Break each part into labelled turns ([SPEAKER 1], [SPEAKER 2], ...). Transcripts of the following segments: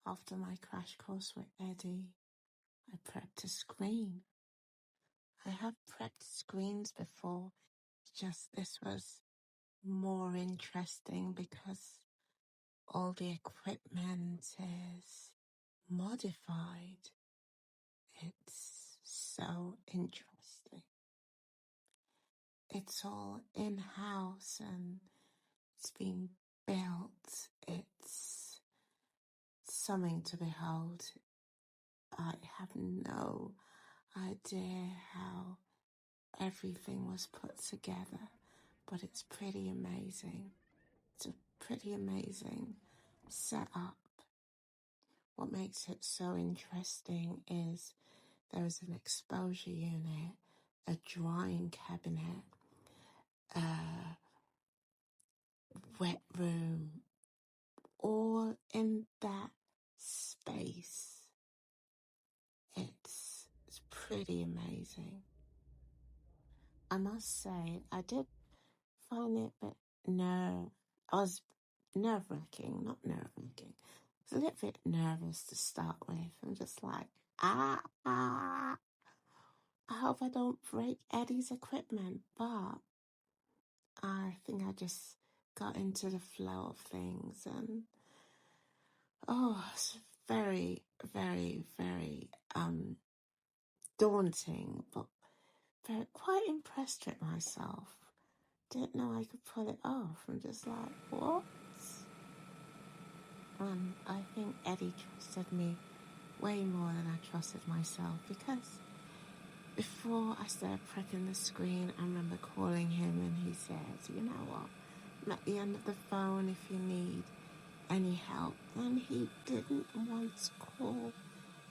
[SPEAKER 1] After my crash course with Eddie, I prepped a screen. I have prepped screens before, just this was more interesting because all the equipment is modified. It's so interesting. It's all in-house and it's been built. It's something to behold. I have no idea how everything was put together, but it's pretty amazing. It's a pretty amazing setup. What makes it so interesting is there is an exposure unit, a drying cabinet, a wet room, all in that space. It's pretty amazing. I must say, I did find it a bit I was nerve-wracking, not nerve-wracking. I was a little bit nervous to start with. I'm just like, I hope I don't break Eddie's equipment, but I think I just got into the flow of things and it's very, very, very daunting, but quite impressed with myself. Didn't know I could pull it off. I'm just like, what? And I think Eddie trusted me way more than I trusted myself because before I started prepping the screen, I remember calling him and he said, you know what, I'm at the end of the phone if you need any help. And he didn't once call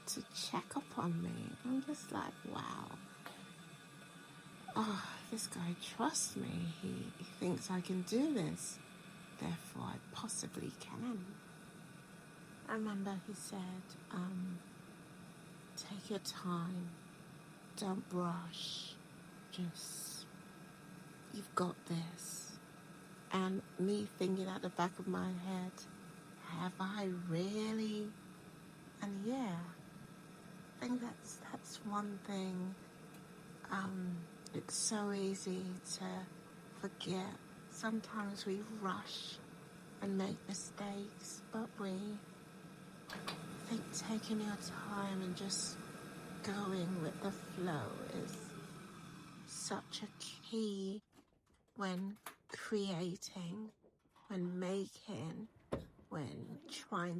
[SPEAKER 1] to check up on me. I'm just like, wow. This guy trusts me. He thinks I can do this. Therefore, I possibly can. I remember he said, take your time. Don't rush. Just, you've got this. And me thinking at the back of my head, have I really? And yeah, I think that's one thing. It's so easy to forget. Sometimes we rush and make mistakes, but I think taking your time and just going with the flow is such a key when creating, when making, when trying